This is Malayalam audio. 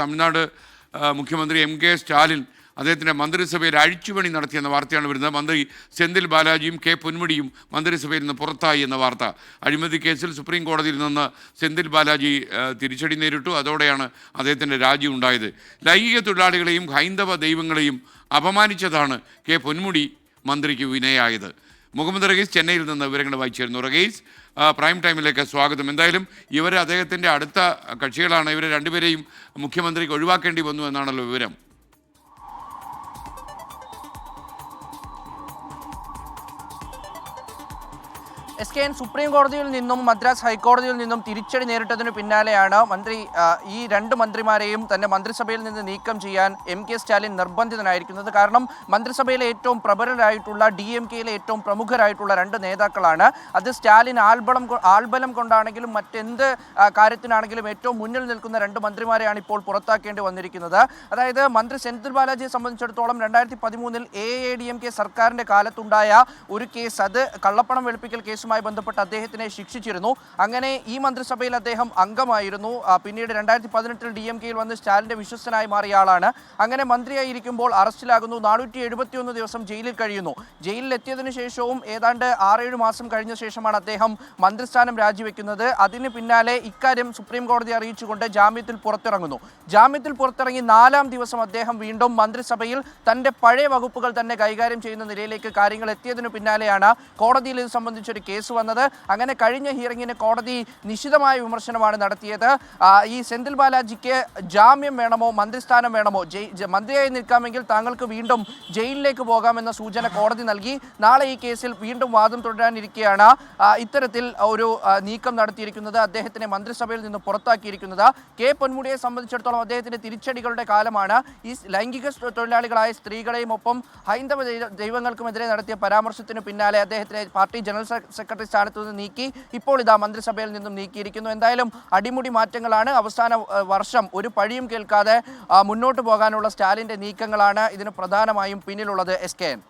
തമിഴ്നാട് മുഖ്യമന്ത്രി MK സ്റ്റാലിൻ അദ്ദേഹത്തിൻ്റെ മന്ത്രിസഭയിൽ അഴിച്ചുപണി നടത്തിയെന്ന വാർത്തയാണ് വരുന്നത്. മന്ത്രി സെന്തിൽ ബാലാജിയും K പൊന്മുടിയും മന്ത്രിസഭയിൽ നിന്ന് പുറത്തായി എന്ന വാർത്ത. അഴിമതി കേസിൽ സുപ്രീം കോടതിയിൽ നിന്ന് സെന്തിൽ ബാലാജി തിരിച്ചടി നേരിട്ടു. അതോടെയാണ് അദ്ദേഹത്തിൻ്റെ രാജി ഉണ്ടായത്. ലൈംഗിക തൊഴിലാളികളെയും ഹൈന്ദവ ദൈവങ്ങളെയും അപമാനിച്ചതാണ് K പൊന്മുടി മന്ത്രിക്ക് വിനയായത്. മുഹമ്മദ് റഹീസ് ചെന്നൈയിൽ നിന്ന് വിവരങ്ങൾ വായിച്ചിരുന്നു. റഹീസ്, പ്രൈം ടൈമിലേക്ക് സ്വാഗതം. എന്തായാലും ഇവർ അദ്ദേഹത്തിൻ്റെ അടുത്ത കക്ഷികളാണ്. ഇവരെ രണ്ടുപേരെയും മുഖ്യമന്ത്രിക്ക് ഒഴിവാക്കേണ്ടി വന്നു എന്നാണല്ലോ വിവരം. SKN സുപ്രീം കോടതിയിൽ നിന്നും മദ്രാസ് ഹൈക്കോടതിയിൽ നിന്നും തിരിച്ചടി നേരിട്ടതിനു പിന്നാലെയാണ് ഈ രണ്ട് മന്ത്രിമാരെയും തന്നെ മന്ത്രിസഭയിൽ നിന്ന് നീക്കം ചെയ്യാൻ MK സ്റ്റാലിൻ നിർബന്ധിതനായിരിക്കുന്നത്. കാരണം മന്ത്രിസഭയിലെ ഏറ്റവും പ്രബലരായിട്ടുള്ള DMKയിലെ ഏറ്റവും പ്രമുഖരായിട്ടുള്ള രണ്ട് നേതാക്കളാണ്. അത് സ്റ്റാലിൻ ആൾബലം കൊണ്ടാണെങ്കിലും മറ്റെന്ത് കാര്യത്തിനാണെങ്കിലും ഏറ്റവും മുന്നിൽ നിൽക്കുന്ന രണ്ട് മന്ത്രിമാരെയാണ് ഇപ്പോൾ പുറത്താക്കേണ്ടി വന്നിരിക്കുന്നത്. അതായത് മന്ത്രി സെന്തിൽ ബാലാജിയെ സംബന്ധിച്ചിടത്തോളം 2013 AADMK സർക്കാരിൻ്റെ കാലത്തുണ്ടായ ഒരു കേസ്, അത് കള്ളപ്പണം വെളുപ്പിക്കൽ കേസുമായി ബന്ധപ്പെട്ട് അദ്ദേഹത്തിനെ ശിക്ഷിച്ചിരുന്നു. അങ്ങനെ ഈ മന്ത്രിസഭയിൽ അദ്ദേഹം അംഗമായിരുന്നു. പിന്നീട് 2018 DMKയിൽ വന്ന് സ്റ്റാലിൻ്റെ വിശ്വസ്തനായി മാറിയ ആളാണ്. അങ്ങനെ മന്ത്രിയായിരിക്കുമ്പോൾ അറസ്റ്റിലാകുന്നു. 471 ദിവസം ജയിലിൽ കഴിയുന്നു. ജയിലിലെത്തിയതിനു ശേഷവും ഏതാണ്ട് 6-7 മാസം കഴിഞ്ഞ ശേഷമാണ് അദ്ദേഹം മന്ത്രിസ്ഥാനം രാജിവെക്കുന്നത്. അതിന് പിന്നാലെ ഇക്കാര്യം സുപ്രീം കോടതി അറിയിച്ചുകൊണ്ട് ജാമ്യത്തിൽ പുറത്തിറങ്ങുന്നു. ജാമ്യത്തിൽ പുറത്തിറങ്ങി 4-ാം ദിവസം അദ്ദേഹം വീണ്ടും മന്ത്രിസഭയിൽ തൻ്റെ പഴയ വകുപ്പുകൾ തന്നെ കൈകാര്യം ചെയ്യുന്ന നിലയിലേക്ക് കാര്യങ്ങൾ എത്തിയതിനു പിന്നാലെയാണ് കോടതിയിൽ ഇത് സംബന്ധിച്ചൊരു കേസ് വന്നത്. അങ്ങനെ കഴിഞ്ഞ ഹിയറിംഗിന് കോടതി നിശിതമായ വിമർശനമാണ് നടത്തിയത്. ഈ സെന്തിൽ ബാലാജിക്ക് ജാമ്യം വേണമോ മന്ത്രിസ്ഥാനം വേണമോ, മന്ത്രിയായി നിൽക്കാമെങ്കിൽ താങ്കൾക്ക് വീണ്ടും ജയിലിലേക്ക് പോകാമെന്ന സൂചന കോടതി നൽകി. നാളെ ഈ കേസിൽ വീണ്ടും വാദം തുടരാനിരിക്കെയാണ് ഇത്തരത്തിൽ ഒരു നീക്കം നടത്തിയിരിക്കുന്നത്. അദ്ദേഹത്തിനെ മന്ത്രിസഭയിൽ നിന്ന് പുറത്താക്കിയിരിക്കുന്നത്. K പൊന്മുടിയെ സംബന്ധിച്ചിടത്തോളം അദ്ദേഹത്തിന്റെ തിരിച്ചടികളുടെ കാലമാണ്. ഈ ലൈംഗിക തൊഴിലാളികളായ സ്ത്രീകളെയും ഒപ്പം ഹൈന്ദവ ദൈവങ്ങൾക്കുമെതിരെ നടത്തിയ പരാമർശത്തിന് പിന്നാലെ അദ്ദേഹത്തിനെ പാർട്ടി ജനറൽ സെക്രട്ടറി സ്ഥാനത്ത് നിന്ന് നീക്കി. ഇപ്പോൾ ഇതാ മന്ത്രിസഭയിൽ നിന്നും നീക്കിയിരിക്കുന്നു. എന്തായാലും അടിമുടി മാറ്റങ്ങളാണ്. അവസാന വർഷം ഒരു പഴിയും കേൾക്കാതെ മുന്നോട്ട് പോകാനുള്ള സ്റ്റാലിൻ്റെ നീക്കങ്ങളാണ് ഇതിന് പ്രധാനമായും പിന്നിലുള്ളത്. SKN.